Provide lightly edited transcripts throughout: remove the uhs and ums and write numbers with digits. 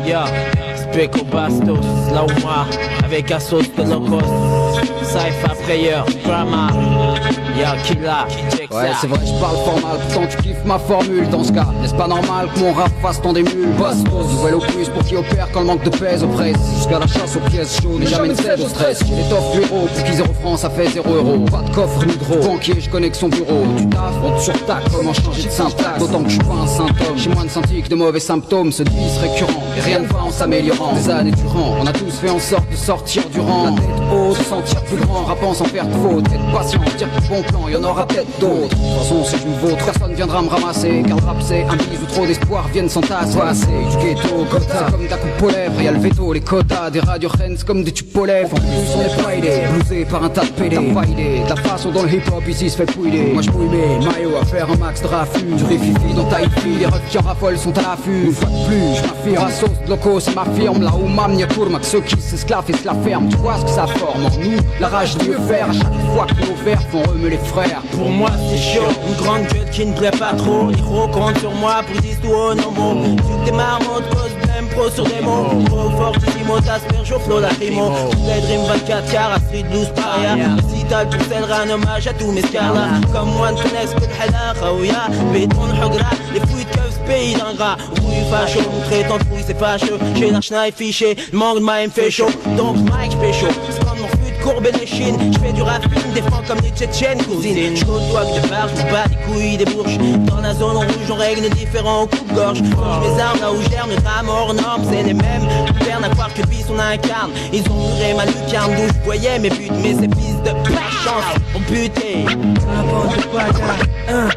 yeah. Speco Bastos, Lauma, avec un sauce de locos. Cypher Prayer, Drama, yeah, Killa, check ouais, ça. c'est vrai, je parle formal, pourtant tu kiffes ma formule dans ce cas. N'est-ce pas normal que mon rap fasse tant d'émules? Bastos, nouvelle opus pour qui opère quand le manque de pèse oppresse. Jusqu'à la chasse aux pièces chaudes et jamais ne cède au stress. J'ai l'étoffe du héros, pour qu'ils 0 francs ça fait 0€. Pas de coffre ni de gros, banquier, je connais que son bureau. Tu taffes, on te surtaxe, comment changer de syntaxe? D'autant que je suis pas un symptôme, j'ai moins de scientifiques, de mauvais symptômes. Ce vice récurrent, et rien ne va en s'améliorant. Des années durant, on a tous fait en sorte de sortir du rang. La tête haute, se sentir plus grand, rappant sans faire de faute. Être patient, dire que bon plan, y'en aura peut-être d'autres. De toute façon, si je me vautre, personne viendra me ramasser. Car le rap c'est un bise où trop d'espoir viennent s'entasser. Du ghetto, quota, c'est comme de la coupe aux lèvres. Y'a le veto, les quotas, des radios reines, c'est comme des tubes aux lèvres. En plus, on est Friday, blousé par un tas de PD. T'as pas idée, de la façon dont le hip-hop ici se fait pouiller. Moi je mouille mes maillots à faire un max de raffus. Du rififi dans ta hippie, les refs qui en raffolent sont à l'affût. Une fois de plus, je m'affirme, la sauce de loco, c'est ma firme. Là où m'amnia courma, que ceux qui s'esclavent et se la ferment. Tu vois ce que ça forme en nous, la rage de mieux faire. À chaque fois que nos vers font remuer les frères. Pour moi c'est chaud, une grande gueule qui ne plaît pas trop. L'héros compte sur moi pour dire tout au nombre. Tu démarres mon cause, blême pro sur des mots. Trop fortissimo, t'asperge au flow lacrymo. Play Dream 24 car à Street Blues Paria. Récital pour celle un hommage à tous mes scars. Comme moi ne connaissent que le halal, Khaouya. Béton le hugra, les fouilles de keufs, pays d'ingrat. Rouille facho, traitant de fouille c'est fâcheux. J'ai l'archnaille fiché, le manque de ma me fait chaud. Donc Mike pécho, c'est comme mon fut de courbe les chines. J'fais du rap film, défends comme des tchétchènes cousines. J'côtoie que de part, j'me bats des couilles, des bourges. Dans la zone en rouge, on règle différents coups de gorge. Forge mes armes là où germe le drame hors norme. C'est les mêmes, perdent à croire que vice on incarne. Ils ont muré ma lucarne d'où je voyais mes buts. Mais ces fils de pas chance ont buté. Avant de bagarre,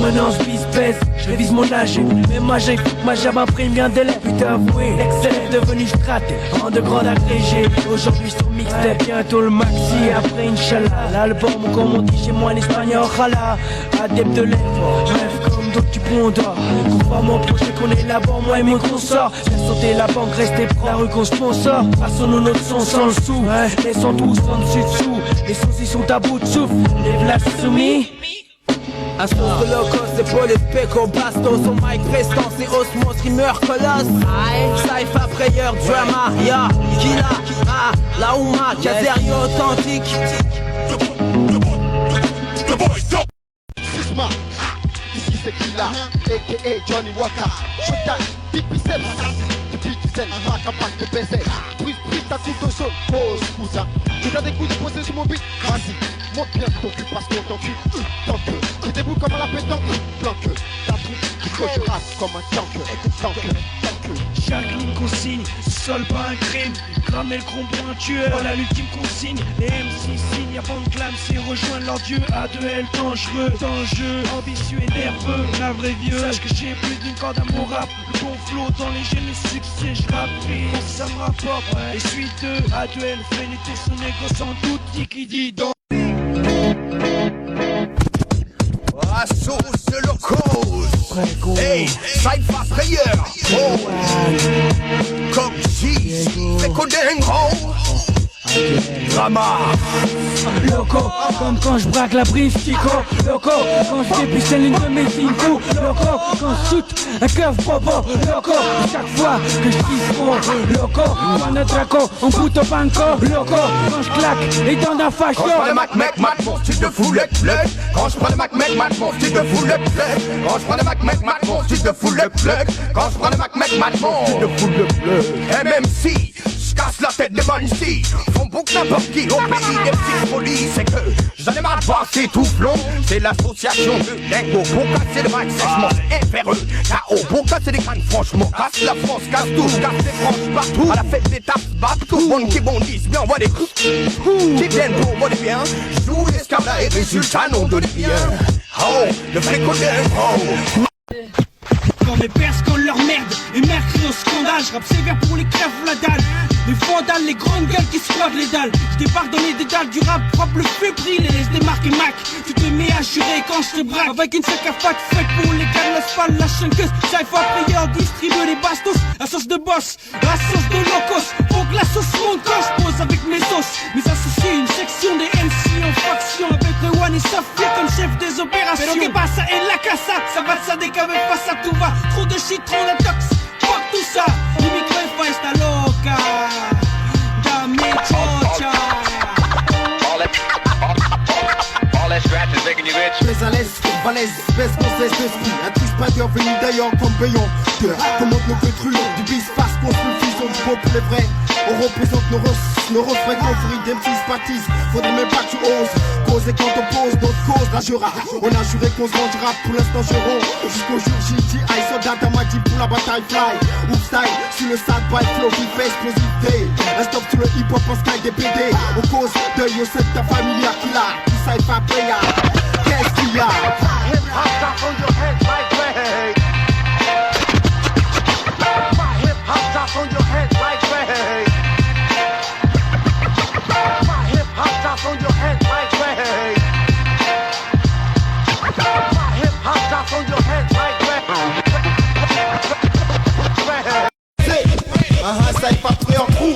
maintenant je vise pèse, je révise mon âge. Même âge, ma jab imprime bien délai. Putain avoué, l'excel est devenu straté en de grands agrégés. Aujourd'hui sur mixtape, bientôt le maxi. Après Inch'Allah, l'album comme on dit chez moi en espagnol. Khala, adepte de l'effort, rêve comme d'autres du bondor. Comprends mon projet qu'on élabore, moi et mes consorts. Faire sauter la banque, rester propre, la rue qu'on sponsor. Passons-nous notre son sans le sou, laissons tous en dessus dessous. Les soucis sont à bout de souffle, les v'là soumis. Un sauce de locos, c'est pour les Speco Bastos. Son mic prestant, c'est Osmos qui meurt colosse. Cypher Prayer, Drama, ya, Killa, Lauma, Kazerio authentique. Sisma, ici c'est Killa, a.k.a. Johnny Walker. Showtime, Pipi Sel, depuis du zen, ma campagne de baiser. Prise ta coupe de jaune, pose cousin. Tu as des coups de poser sur mon beat, vas-y, monte bien ton cul parce qu'on t'encule. Tant que tu déboules comme à la pétanque, planque. Ta troupe, il faut que je rasse comme un tank. Chaque ligne consigne, sol pas un crime. Cramer le cron tueur, voilà l'ultime consigne. Les MC signent, y'a pas de glam, c'est rejoindre leur dieu. A2L dangereux, dangereux, ambitieux et nerveux. La vraie vieux, sache que j'ai plus d'une corde à mon rap. Le bon flow dans les gènes, le succès, je rappe vite, ça me rapporte. Et suite de A2L, fait lutter son égo sans doute, qui dit donc. La sauce de locos. Hey, Cypher Prayer. Oh, comme si, c'est Codengo. Drama. Loco, comme quand je braque la brief Chico. Loco, quand je dépuce l'une de mes infos. Loco, quand je shoot un curve bobo. Loco, chaque fois que je dis gros. Loco, quand un draco, on bout au banco. Loco, quand je claque les dents d'un facho. Quand je prends le Mac, mec, mat, mon style de foulette, plug. Quand je prends le Mac, mec, mat, mon style de foulette, plug. Quand je prends le Mac, mec, mat, mon style de foulette, plug. Quand je prends le Mac, mec, mat, mon style de foulette, plug. MMC, casse la tête des Monsi. Font beaucoup n'importe qui au pays des petites folies. C'est que j'en ai marre de voir ces tout blonds. C'est l'association de dingo. Pour casser le max, c'est inféreux. K.O. pour casser les crânes, franchement. Casse la France, casse tout, casse les franges partout. À la fête des tapes, battent tout le monde qui bondissent. Mais on voit des coups qui viennent pour voler bien. Joue l'esclave là et résultat non de bien. Oh, le vrai Codengo. Quand mes perses collent leur merde et merde crie au scandale. Je rappe sévère pour les crèves la dalle. Les vandales, les grandes gueules qui squattent les dalles. Je débarque dans les dédales du rap propre, le fébrile et laisse démarquer Mac. Tu te mets à jurer quand je te braque. Avec une sac à pack faite pour les gars de l'asphalte, la chunkeuse. Cypher Prayer distribue les bastos. La sauce de boss, la sauce de locos. Faut que la sauce monte quand je pose avec mes sauces. Mes associés, une section des MC en faction. Avec le One et Safia comme chef des opérations. Pero que pasa en la casa. ça va, ça décave face à tout va. Trop de citron, la tox, fuck tout ça. Mi micro está loca, dame chocha. All that scratch is making you itch. Les à l'aise, balèze, baisse mon cesse d'esprit. Un triste peinture venu d'ailleurs comme payant. Comment nos feux truands, du bis passe contre le fusion du beau pour les vrais. On représente nos refrains confrits, des petits baptises. Faudrait même pas que tu oses causer quand on pose notre cause ragera. On a juré qu'on se vendra, pour l'instant je ronds. Jusqu'au jour J.T.I. soldat à ma dit pour la bataille fly. Ouf style, sur le sad by flow, qui fait explosivité. Un stop sur le hip hop en sky des PD. On cause deuil au set ta famille qui l'a. Tout ça est pas payable. Qu'est-ce qu'il y a? On your head like reggae. My hip hop drops on your head like reggae. My hip hop drops on your head like reggae. Ça est pas prêt en trou.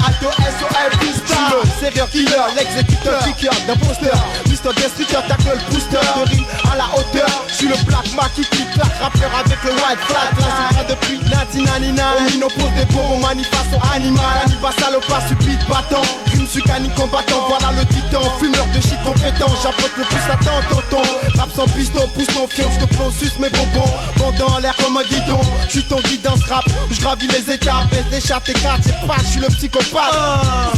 Ato SOL Pista. Le serial killer, l'exécuteur, kicker d'imposteur. Mister Destructeur, tackle booster. De rime à la hauteur. J'suis le black Mac qui clique, claque, rappeur avec le white flag. Là depuis 1999. On oppose des bonbons, manifestation animal. Anniva salopard, stupide battant. Crime sucani combattant, voilà le titan. Fumeur de shit compétent, j'apporte le plus latent, tonton. Rap sans piston, pousse ton fion, j'te suce mes bonbons. Vendant en l'air comme un guidon. J'suis ton guide dans ce rap, j'gravis les étapes. Baisse des chats et cartes, c'est pas, j'suis le psychopathe.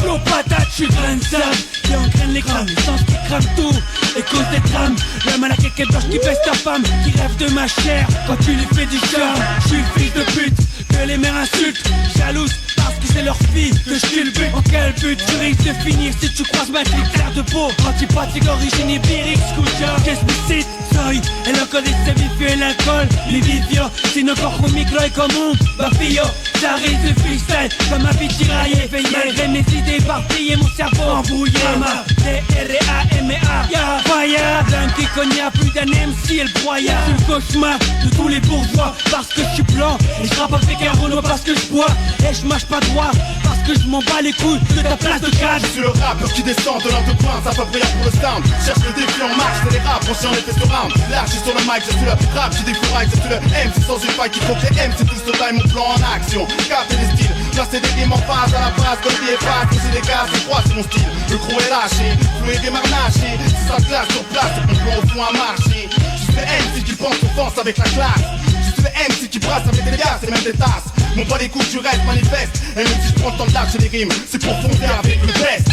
Flow patate, j'suis grain de sable qui engraine les grammes, le sens qui crame tout et cause des drames. L'homme à la quéquette blanche qui baisse ta femme, qui rêve de ma chair quand tu lui fais du charme. J'suis le fils de pute que les mères insultent, jalouse parce que c'est leur fille que j'tue le but. En quel but tu risques de finir si tu croises ma critère de peau antipathique, origine ibérique, scootja. Qu'est-ce que c'est? Soy el loco de ese vicio el alcool, mi vicio. Si no cojo un micro y como un vacío, j'arrive de freestyle comme ma vie tiraillée. Malgré mes idées éparpillées, mon cerveau embrouillé. Mama, D-R-A-M-A, y'a Faya. Blanc qui cogne à plus d'un MC, el broya. C'est le cauchemar de tous les bourgeois parce que j'suis blanc. Et j'rappe avec un Renault parce que j'bois. Et j'mâche pas droit parce que j'm'en bats les couilles de ta place de cadre. Je suis le rappeur qui descend de l'entreprise, ça va briller pour le sound. Cherche le défi en marche, c'est les rap, branchés en effet sur round. Là je suis sur le mic, je suis le rap, j'ai des fourrailles, je suis le MC sans une faille qui faut que les MC tous se taillent mon plan en action. Capter les styles, placer des rimes en phase à la base, comme des pas, pousser des gaz, c'est froid, c'est mon style. Le crew est lâché, floué des marnaché. Si ça classe sur place, c'est mon plan au fond à marcher. Je suis le MC qui pense offense avec la classe. Je suis le MC qui brasse avec des gars, c'est même des tasses. Mon pas les coups, je reste manifeste. Et même si je prends le temps de lâcher des rimes, c'est pour fonder avec le best.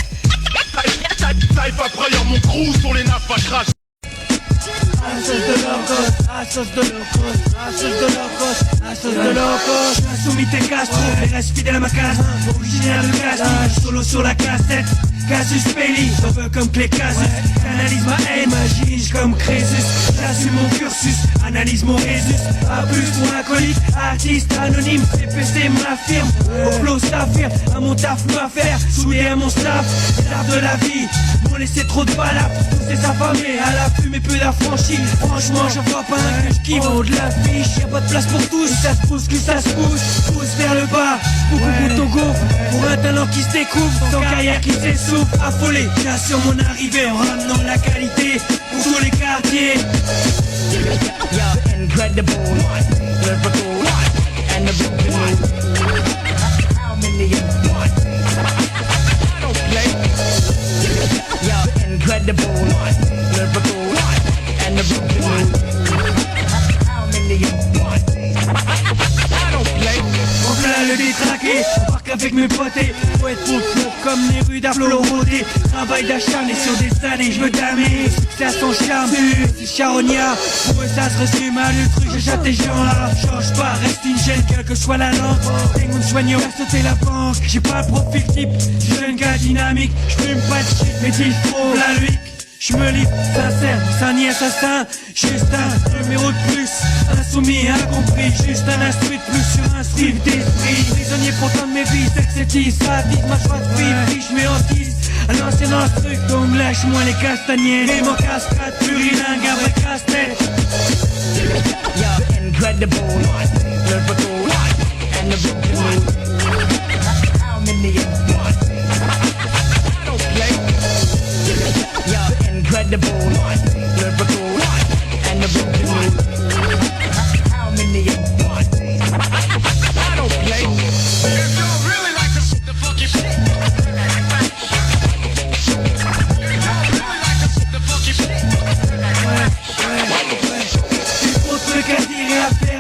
Taille pas croyant mon crew sur les nappes, pas crash. Assos de locos, assos de locos, assos de locos, assos de locos. Assumite Castro, et reste fidèle à ma case. Originaire de Castro, solo sur la cassette. Casus Belli, j'en veux comme clé Casus. Analyse ma haine, imagine comme Crésus. J'assume mon cursus, analyse mon Résus. A plus pour acolyte, artiste anonyme. CPC m'affirme, au flow s'affirme. À mon taf à faire, soudé à mon staff. L'art de la vie, m'ont laissé trop de balades. Tous sa famille, à la fumée peu d'affranchis. Franchement j'en vois pas un que j'kiffe. En haut de l'affiche, y'a pas de place pour tous. Ça se pousse, que ça se pousse, pousse vers le bas. Beaucoup pour ton gaufre, pour un talent qui se découvre. Ton carrière qui s'essouffle, affolé. J'assure mon arrivée en ramenant la qualité pour tous les quartiers. Yo, incredible, lyrical, and the beautiful. How many you want? I don't play. Yo, incredible, lyrical, and the beautiful. How many you want? I don't play. En plein le détraqué, parc avec mes potés. Faut être pour comme les rues d'Aflorodé. Travail d'acharné sur des années, je veux damer. Succès à son charme, c'est charognard. Pour eux ça se résume à le truc, je jette des gens là. Change pas, reste une gêne, quelle que soit la langue. Tengo un soignant, faire sauter la banque. J'ai pas le profil type, jeune gars dynamique. J'fume pas de shit, mais dis trop la luique. J'me livre, sincère, sans ni assassin. Juste un numéro de plus, insoumis, incompris. Juste un instruit de plus sur un style d'esprit. Prisonnier pourtant de mes vies, exétis, sadiste, ma joie de vivre, je mets en 10. À l'ancien instruct, donc lâche-moi les castagnettes. Et mon castrate, plurilingue, un vrai casse-tête. Yo, incredible, lyrical, and the beautiful. How many you want? I don't play. Yo, incredible, lyrical, and the beautiful.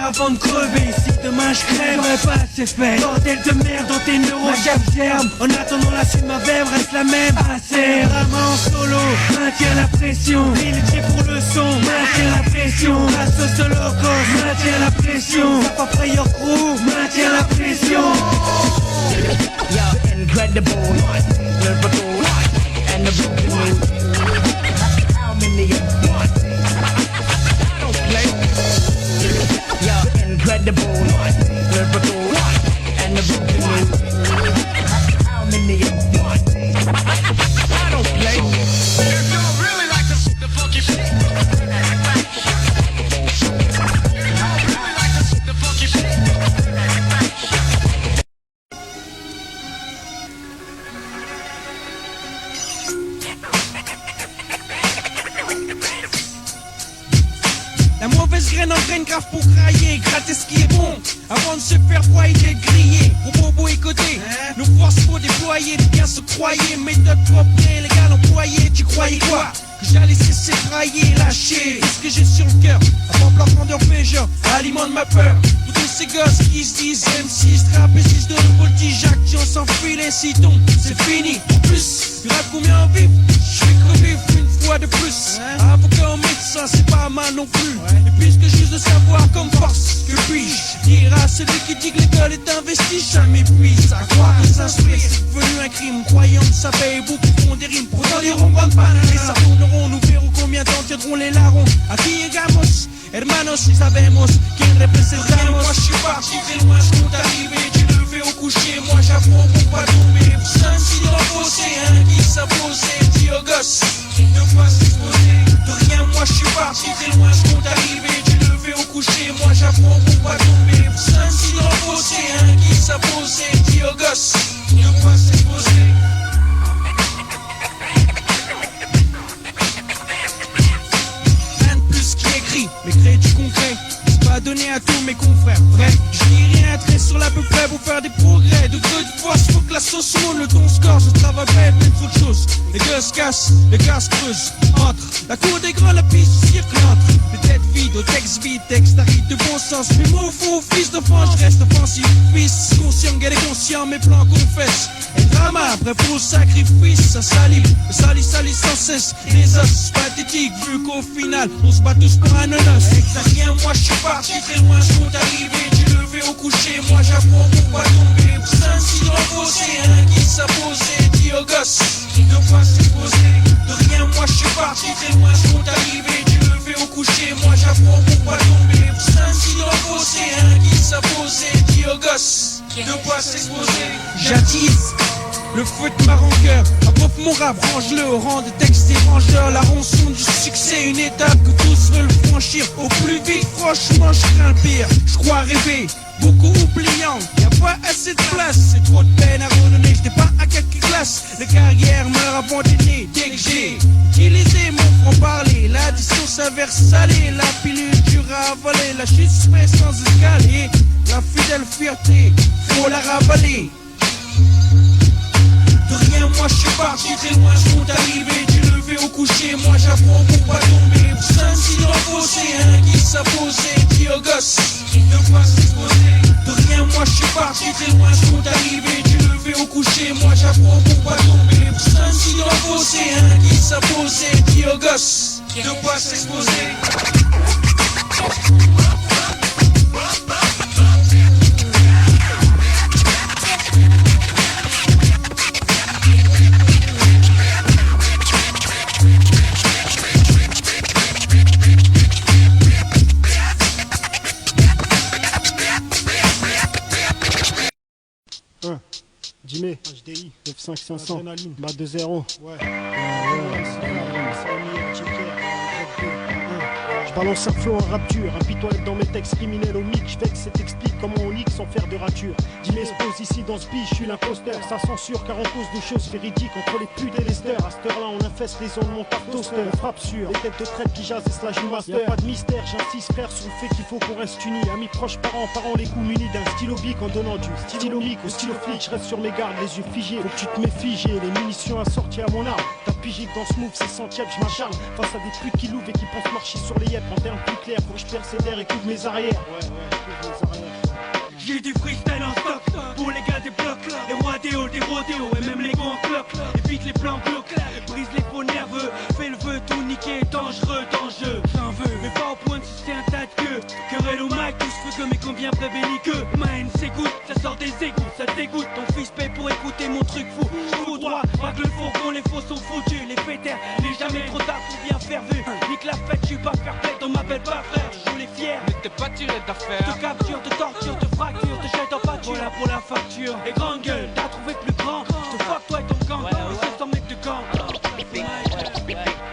faire avant de crever. Si demain je crève, j'aurais pas assez fait. Bordel de merde dans tes neurones, ma cave germe. En attendant la suite, ma verve reste la même. Assez vraiment en solo, maintiens la pression. Illiché pour le son, maintiens la pression. La sauce de locos, maintiens la pression. Papa Frayeur Crew, maintiens la pression. Yo, incredible, lyrical, and the broken mood. How many of one? I don't play. Yo, incredible, lyrical, and the broken mood. How many of one? I don't play. If y'all really like the funky shit, if y'all really like the funky shit. La mauvaise graine engraine grave pour crailler, gratter ce qui est bon, avant de se faire broyer, d'être grillé, pour bobo écoter, nos forces faut déployer, de bien se croyer, méthode propre, légal employé, tu croyais quoi? Que j'allais cesser de brailler, lâcher, ce que j'ai sur le cœur, avant de leur grandeur péjeur, alimente ma peur, tous ces gosses qui se disent M6, trapézistes de voltige, action sans filet, si tombe, c'est fini, en plus, tu rêves combien en vivre, je vais crever une fois de plus, avocat au médecin, c'est pas mal non plus. Et puisque juste de savoir comme force, que puis-je dire à celui qui dit que l'école est un vestige, ça m'épuise. À croire que s'instruire c'est devenu un crime, croyant que ça paye beaucoup font des rimes, pourtant les ronds grande panne. Et ça tourneront, nous verrons combien de temps tiendront les larrons. Aquí llegamos, hermanos, si sabemos quién representamos. Moi je suis parti très loin, je compte arriver, tu levé au coucher, moi j'apprends pour pas tomber. Seul si dans le fossé, un qui s'apposait, dit aux gosses, de pas s'exposer. De rien, moi je suis parti très loin, je compte arriver, tu levé au coucher, moi j'apprends pour pas tomber. Seul si dans le fossé, un qui s'apposait, dit aux gosses, de pas s'exposer. Rien de plus qui écrit, mais crée du concret. Pas donné à tous mes confrères, vrai. Je dis rien, très sur l'à peu près pour faire des progrès. De peu de force, faut que la sauce monte, le ton score, je travaille bête, mais trop de choses. Les gueux se cassent, les gars se creusent. Entre la cour des grands, la piste circle entre. Les têtes vides, au texte vide, texte arrive de bon sens. Mes mots faux, fils d'enfant, je reste offensif. Fils conscient, gueule et conscient, mes plans confessent. Et drama, prêt pour le sacrifice, ça salive, salit sans cesse. Les os pathétiques, vu qu'au final, on se bat tous pour un honneur. Rien, moi je suis parti très loin, je compte arriver, tu levé au coucher, moi j'apprends pour pas tomber. Saint si dans le fossé, un qui s'apposait, dit aux gosses, de pas s'exposer. De rien, moi je suis parti très loin, je compte arriver, tu levé au coucher, moi j'apprends pour pas tomber. Saint si dans le fossé, un qui s'apposait, dit aux gosses, de pas s'exposer. J'attise le feu de ma rancœur, approfe mon rap, range-le au rang de texte et rangeur. La rançon du succès, une étape que tous veulent franchir. Au plus vite, franchement, je crains le pire. Je crois rêver, beaucoup oubliant. Y'a pas assez de place, c'est trop de peine à redonner. J'étais pas à quelques classes, les carrières meurent avant d'être né. Dès que j'ai utilisé mon franc-parler, l'addition s'avère salée. La pilule dure à avaler, la chute se fait sans escalier. La fidèle fierté, faut la ravaler. De rien, moi je suis parti très loin, je compte arriver, tu levé au coucher, moi j'apprends pour pas tomber. Saint si dans le fossé, un qui s'apposait, dit aux gosses, de pas s'exposer. De rien, moi je suis parti très loin, je compte arriver, tu levé au coucher, moi j'apprends pour pas tomber. Saint si dans le fossé, un qui s'apposait, dit aux gosses, de pas s'exposer. Jimé, HDI, 95500, Adrénaline, bas de 0. Ouais. Je balance un flow en rap dur, impitoyable dans mes textes criminels au mic. Je vexe et t'explique comment on nique sans faire de rature. Jimé se pose ici dans ce biche, je suis l'imposteur. Ça censure car on cause de choses véridiques entre les putes et les steurs. À cette heure-là, on infeste les ondes, mon tarte toaster. On frappe sur les têtes de traite qui jasent et slash du master. Y'a pas de mystère, j'insiste frère sur le fait qu'il faut qu'on reste unis. Amis proches, parents les coups munis d'un stylo bic en donnant du stylo mic au stylo flic. Je reste sur mes gardes, les yeux figés. Faut que tu te méfies, j'ai les munitions assorties à mon arme. pigique dans ce move, c'est centième, je m'acharne face à des putes qui louvent et qui pensent marcher sur les yeux. En termes plus clairs, faut que je persévère et couvre mes arrières. Couvre mes arrières. J'ai du freestyle en stock pour les gars des blocs, les rois des halls, des rodéos et même les gants en cloque. Évite les plans blocs, brise les faux nerveux, fais le vœu, tout niquer, dangereux, dangereux. J'en veux, mais pas au point de sucer un tas de queue. Querelle au mic, tous feu mais combien belliqueux. Mine s'égoutte, ça sort des égouts, ça dégoûte. Ton fils paye pour écouter mon truc fou. J'fous droit, pas que le fourgon, les faux sont foutus. Les pétères, il est jamais trop tard pour bien faire vu. Nique la fête, j'suis pas fair play, on m'appelle pas frère, j'joue les fiers. Mais t'es pas tiré d'affaire. Te capture, te torture, te fracture, te jette en pâture. Voilà pour la facture. Et grande gueule, t'as trouvé plus grand. Te fuck toi et ton camp, et 700 mecs de camp.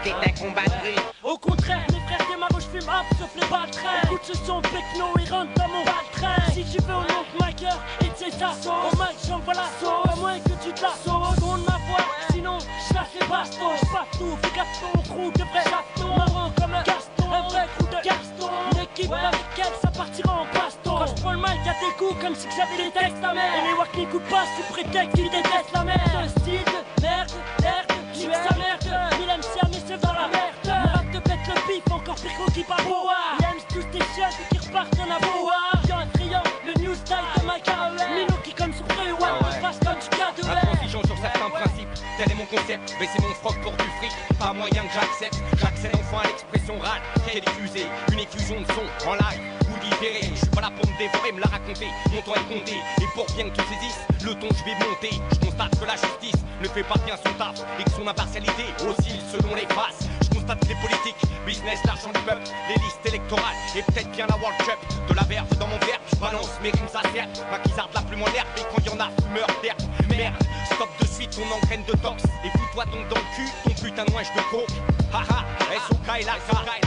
T'es un combat de rue. Au contraire, mes frères démarrent, je fume up, sauf les baltrains. Écoute ce son, techno, il rentre dans mon baltrain. Si tu veux au nom de ma gueule, et c'est ça. Au mic, j'envoie la sauce, à moins que tu te la sauces. Tourne ma voix, sinon je lâche les bastos. J'passe tout, fais Gaston, crew de vrai Gaston. Marrant comme un Gaston, un vrai crew de Gaston. Une équipe avec elle, ça partira en baston. Quand je prends le mic, y'a des coups comme si j'avais des textes à merde. Et les wack n'écoutent pas sous prétexte qu'ils détestent la merde. Un style de merde, nique sa merde. Il aime si mais c'est dans la merde. Mon te pète le pif, encore pire qu'au qui par boa. Il aime tous tes chiens qui repartent en aboa. Viens attrayant, le new style de ma carrière. Mino qui comme sur Free One, on passe comme du cadeau. Intransigeant sur certains principes, tel est mon concept. Baisser mon froc pour du fric, pas moyen que j'accepte. J'accède enfin à l'expression râle, quelle diffusée. Une effusion de son en live ou différé. Je suis pas là pour me dévorer, me la raconter. Mon temps est compté, et pour bien que tu saisisses le ton je vais monter. Je constate que la justice ne fait pas bien son taf et que son impartialité oscille selon les faces. Je constate que les politiques, business, l'argent du peuple, les listes électorales et peut-être bien la World Cup. De la verve dans mon verbe, je balance mes rimes acertes. Ma guisarde la plus moins l'herbe et quand y en a, fumeur d'herbe. Merde, stop de suite ton engraine de tox. Et fous-toi donc dans le cul, ton putain de ouinge de coke. Haha, SOK et la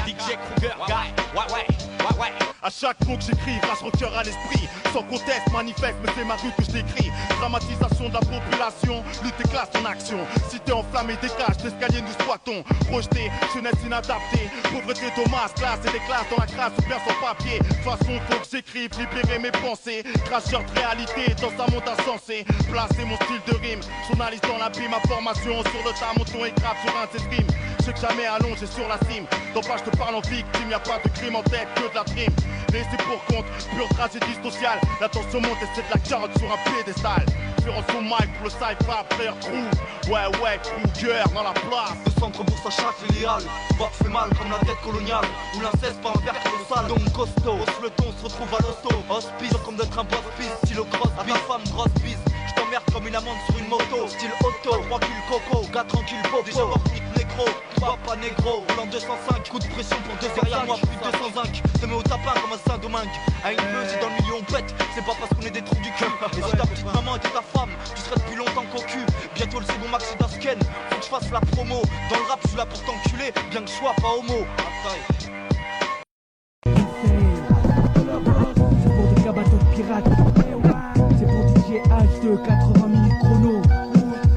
DJ Kruger, ouais. À chaque mot que j'écris, grâce au cœur à l'esprit. Sans conteste, manifeste, mais c'est ma rue que je décris. Dramatisation de la population, lutte et classe en action. Cité enflammée, dégage, l'escalier nous squattons. Projeté, jeunesse inadaptée. Pauvreté, Thomas, classe et des classes dans la crasse ou bien sans papier. De toute façon, faut que j'écrive, libérer mes pensées. Cracheur de réalité dans un monde insensé. Placer mon style de rime, journaliste dans l'abîme. Ma formation sur le tas, mon ton est grave sur un de ces streams. Je sais que jamais allongé sur la cime. Dans pas, je te parle en victime, y'a pas de crime en tête, que de la prime. Laissez pour compte, pure tragédie sociale. La tension monte et c'est de la carotte sur un piédestal. Référence au mic pour le cypher, frère trou. Ouais, Kruger dans la place. Le centre bourse à chaque filiale. Voix fait mal comme la dette coloniale. Ou l'inceste par un père colossal. Donc costaud, hausse le ton, se retrouve à l'hosto. Hospice, comme d'être un boss piste. Stylo grosse, à ta femme grosse bise. Je t'emmerde comme une amende sur une moto. Style auto, 3 kills coco, gars tranquille popo. Déjà mornique négro, pas négro. Roulant 205, coup de pression pour 2 derrière moi, plus de 205. Te mets au tapin comme un Saint-Domingue. À une meuse et dans le milieu on pète. C'est pas parce qu'on est des trous du cul. Et si ta petite maman était ta femme, tu serais depuis longtemps cocu. Bientôt le second maxi d'Asken. Faut que je fasse la promo. Dans le rap, je suis là pour t'enculer. Bien que je sois pas homo. C'est pour des bateaux de pirates. C'est pour DJ H2, 80 minutes chrono.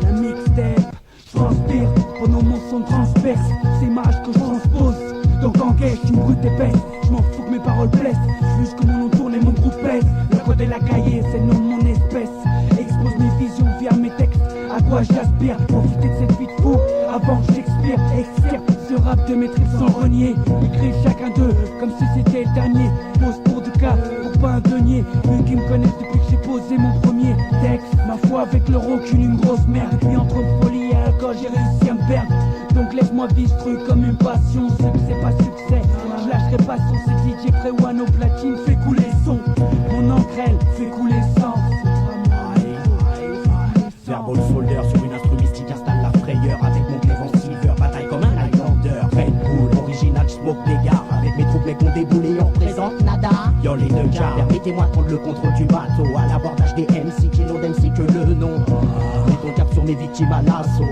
La mixtape, transpire. Pendant mon son transperce. C'est marche que je transpose. Donc en guet, je suis une brute épaisse. Je m'en fous que mes paroles blessent. Juste que mon nom tourne et mon groupe pèse. Le code et la cahier, c'est le nom de mon espèce. Expose mes visions via mes textes. À quoi j'aspire, profiter de cette vie de fou. Avant que j'expire, extirpe ce rap de mes tripes sans renier. Écrit chacun d'eux, comme si c'était le dernier. Pose pour 2 cas, pour pas un denier. Eux qui me connaissent depuis que j'ai posé mon premier texte. Ma foi avec le recul, une grosse merde. Et puis entre folie et alcool, j'ai réussi à me perdre. Donc laisse-moi vivre ce truc comme une passion. Ce que c'est pas succès, je lâcherai pas son. C'est DJ Free One au platine, fait couler son. Mon encre, elle, fait couler le sang. Verbal folder sur une instru mystique installe la frayeur. Avec mon Clément Silver, bataille comme un Highlander. Red Bull, original, smoke des gares. Avec mes troupes, mecs ont déboulé, on présente nada. Yo les 2 gars, permettez-moi de prendre le contrôle du bateau. À l'abordage des MC, qui n'ont d'MC que le nom. Mettons cap sur mes victimes à l'assaut.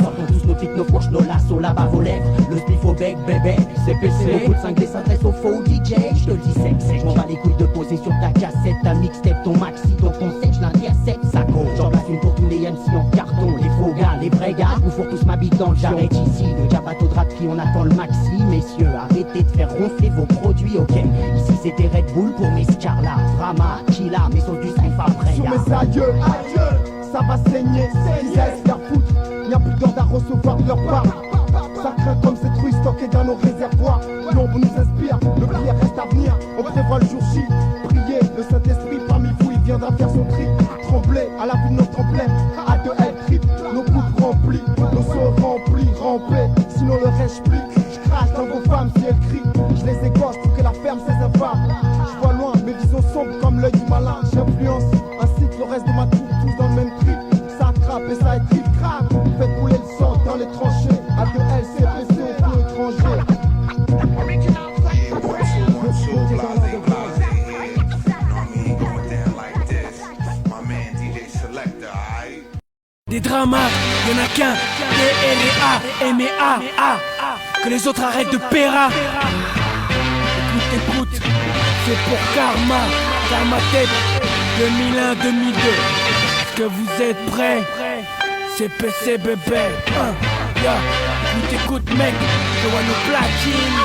Sortons tous nos pics, nos fourches, nos lassos, là-bas vos lèvres. Le spliff au bec, bébé, CPC. Beaucoup de cinglés s'adressent au faux DJ. Je te le dis sec, je m'en bats les couilles de poser sur ta cassette. Ta mixtape, ton maxi, ton concept, je l'intercepte, ça cause. J'en place une pour tous les MC en carton. Les faux gars, les vrais gars, vous faut tous ma bite dans le j'arrête ici. Le diabato de draperie, on attend le maxi. Messieurs, arrêtez de faire ronfler vos produits, ok. Ici c'était Red Bull pour mes Scarla, Frama, Killa, mes sauces du Cypher, Freya. Sur mes adieux, ça va saigner, laisse faire foutre. Y'a plus d'ordre à recevoir de leur part. Ça craint comme cette fruits stockée dans nos réservoirs. L'ombre nous inspire, le pire reste à venir. On prévoit le jour J. Priez, le Saint-Esprit parmi vous, il viendra faire son tri. Trembler à la vue de notre emblème. A2L trip, nos coupes remplies, nos seaux remplis, rampés. Sinon le reste plie. Je crache dans vos femmes si elles crient. Je les égorge pour que la ferme ses infâmes. Je vois loin, mes visions sombres comme l'œil du malin. J'influence ainsi que le reste de ma troupe, tous dans le même trip. Ça attrape et ça étripe, grave. Faites couler le sang dans les tranchées. A2L, CPC, au feu étranger. Des dramas, y'en a qu'un, D-L-A, M-A-A, que les autres arrêtent de péra. Écoute, c'est pour Karma, Karma Tête, 2001-2002. Est-ce que vous êtes prêts? CPC bébé, écoute mec, je vois nos platines.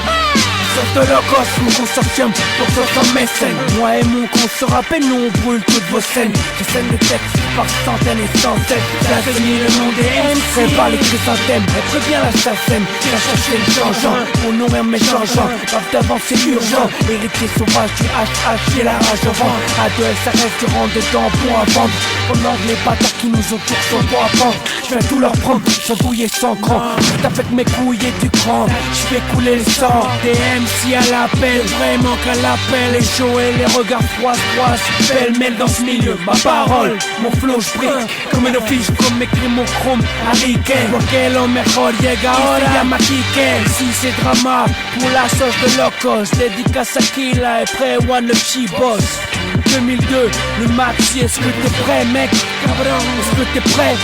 De locos, mon consortium, pour ça sans mécène. Moi et mon con se rappelle, nous on brûle toutes vos scènes. Des scènes de texte par centaines et centaines. J'ai assigné le nom des MC par les chrysanthèmes. Être bien la SACEM, j'ai cherché le changeant pour nourrir mes changeants. Rave d'avance c'est urgent, héritier sauvage du HH et la rage au vent. A2L ça reste du rang dedans pour à vendre. Pendant que les bâtards qui nous entourent sont pour à vendre. Je viens tout leur prendre, sans douiller sans cran. Juste avec mes couilles et du cran, je fais couler le sang. Si à l'appel, vraiment qu'à l'appel est chaud et les regards froids, pêle-mêle dans ce milieu. Ma parole, mon flow j'brille comme un office, comme écrit mon chrome Ariken. Porque lo mejor llega ahora, y'a ma Kiken. Si c'est drama, pour la sauce de locos. Dédicace à Killa et prêt One le petit boss. 2002, le maxi, est-ce que t'es prêt mec? Cabron, est-ce que t'es prêt?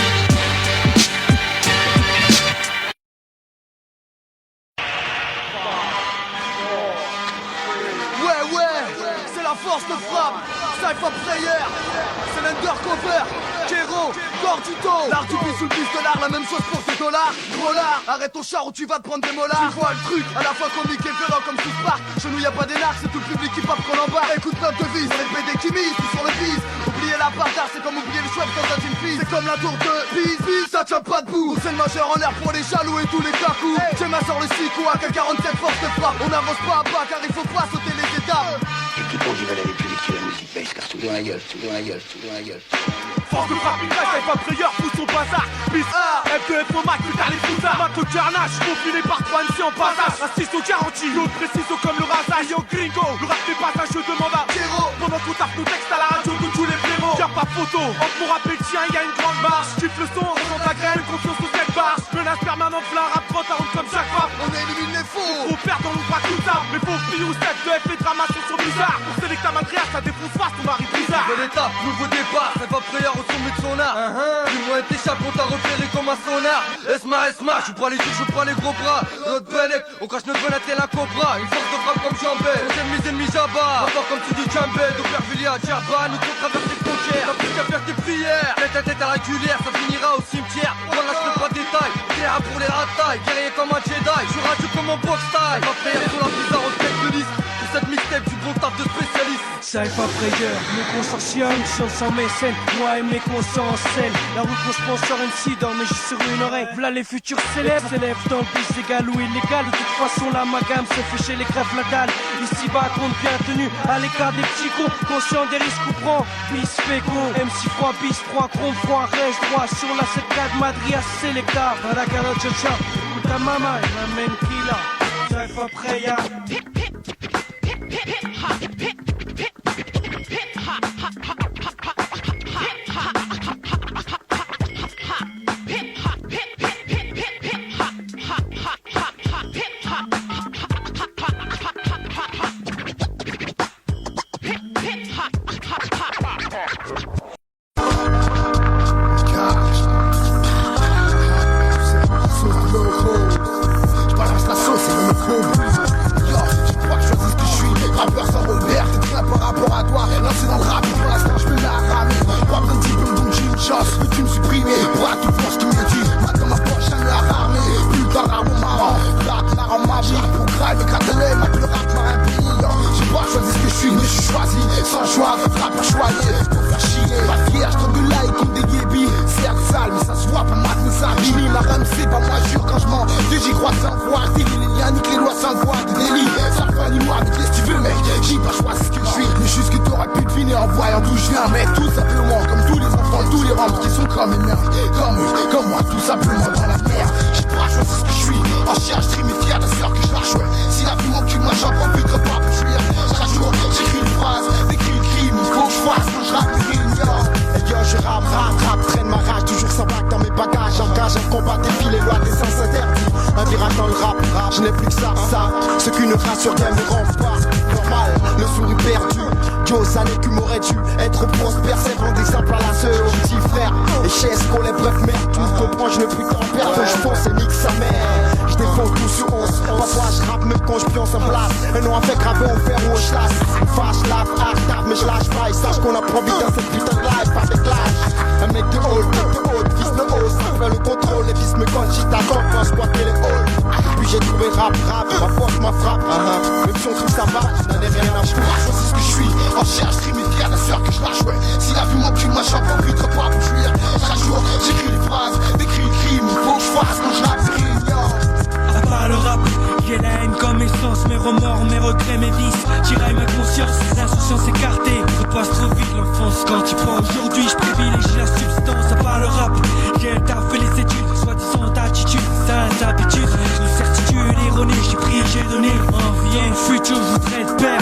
Force de frappe, Cypher Player, c'est l'undercover, Kero, Gordito, l'art du bis sous le bis de l'art, la même chose pour tes dollars, gros lard, arrête ton char ou tu vas te prendre des molars. Tu vois le truc, à la fois comique et violent comme sous Spark, chez nous y'a pas d'énarques, c'est tout le public qui pape qu'on embarque. Écoute notre devise, on est PD qui mise, tout sur le bise, oublier la bâtard, c'est comme oublier le chouette dans un team piece. C'est comme la tour de bise, ça tient pas debout, scène majeure en l'air pour les jaloux et tous les cacous. J'ai ma sort le Sico, AK-47 force de frappe, on avance pas à pas car il faut pas sauter les étapes. Et tout le monde, ils veulent aller plus vite que la musique bass, car tout dans la gueule, tout dans la gueule, tout dans la gueule. Force de frappe, une vache, Cypher Player, pousse son bazar. Bis A, F2F au max, plus tard les foutards. Mat au carnage, confiné par 3 MC en passage. Assist au garanti, l'autre préciso comme le rasage. Yo gringo, le rap n'est pas un jeu de mandat. Kéro, pendant qu'on tape nos textes à la radio de tous les frérots. Y'a pas photo, entre mon rap et le tien, y'a une grande marche. Kiffe le son, ressent ta graine, confiance aux 7 bars. Menace permanente, plein rap 30 à rond comme chaque frappe. On élimine les faux, faut perdre, on nous pas tout ça. Mais faut filles ou 7 les dramas sont bizarres. Pour sélecta Madrias, ça défonce fast, on arrive bizarre. Nouvelle étape, nouveau départ, Cypher Player au sommet de son art. Du moins t'échappes, on t'a repéré comme un sonar. Esma, je prends les trucs, je prends les gros bras. Notre Benek, on cache notre veine à tel un cobra. Une force de frappe comme Jambet, on aime mes ennemis Jabba. Rapport comme tu dis Jambet, d'Aubervilliers à Djerba. Nous on traverse les frontières, t'as plus qu'à faire tes prières. Tête à tête à la régulière, ça finira au cimetière. On lâche le pas de détail, terrain pour les ratailles. Guerrier comme un Jedi, je radio comme un box style. Ma frère sur la bizarre, on tête de liste. Pour cette mixtape, du bon taf de spécialiste. Cypher Player, mon consortium, chante sans mécène. Moi et mes conscients en scène. La route qu'on se pense sur MC, dorme juste sur une oreille. V'là les futurs célèbres, s'élèvent dans le bis égal ou illégal. De toute façon, l'amalgame se fait chez les crèves la dalle. Ici bas, compte bien tenu, à l'écart des petits cons. Conscient des risques ou prend, bis fécond. MC froid, bis froid, cron froid, rêche droit. Sur la 7-4, Madrias, Selecta. Para cada chacha, écoute ta maman, et la même qu'il a. Cypher Player. Sans choix, frappe choyé, pour faire chier. Pas fier, je donne du like comme des guébis. Certes sale, mais ça se voit pas maintenant. ça bimie, ma rame c'est pas moi, jure quand je mens. J'y crois sans voir, t'es les liens, nique les lois sans voix, des délits. Ça fait ni moi, mais qu'est-ce que tu veux, mec? J'ai pas choisi ce que je suis, mais juste que t'aurais pu deviner en voyant d'où je viens, mec. Tout simplement, comme tous les enfants, tous les rampes qui sont comme une merde. Comme eux, comme moi, tout simplement dans la merde. J'ai pas choisi ce que je suis, en chien, je trie mes fiers de sœur que je lâche, ouais. Si la vie m'occupe, moi j'en profite pas pour fuir. Chaque jour, j'écris une phrase, d'écris une crime, il faut que je fasse quand je rappe une et yo, je rappe, traîne ma rage, toujours sans bac dans mes bagages. Engage un combat, défie les lois des sens interdits. Un virage dans le rap, je n'ai plus que ça. Ce qu'une race sur game ne rend pas normal, le sourire perdu. Yo, ça n'est qu'une aurait dû être prospère, servant d'exemple à la seule au petit frère. Et chez Esco, les brefs merde, tout comprends, je n'ai plus qu'en perdre. Je fonce et nique sa mère. Je défends tout sur 11. Parfois je rappe, même quand je pionce en place. Un nom avec gravé au fer ou au chasse. Fâche, lave, hard, mais je lâche pas. Et sache qu'on a promis dans cette putain de life avec l'âge. Un mec de haut, fils de haut, ça fait le contrôle. Les fils me comptent, j'y t'accorde quand je squatte les halls. Puis j'ai trouvé rap, ma force, ma frappe. Même si on trouve ça va, je n'en ai rien à jouer. Je sais ce que je suis, en cherche, je mes fiers, la sœur que je lâche, ouais. Si la vie m'occupe, moi j'en profite pas pour fuir. Chaque jour, j'écris des phrases, d'écris une crime, il faut que je fasse quand je rappe, à part le rap, j'ai la haine comme essence, mes remords, mes regrets, mes vices. Tiraille ma conscience, l'insouciance écartée. Repasse trop vite l'enfance quand tu prends. Aujourd'hui, je privilégie la substance. À part le rap, j'ai taffé les études, soi-disant d'attitude, sales habitudes. Une certitude, ironie, j'ai pris, j'ai donné. Envie et un futur, je voudrais être père.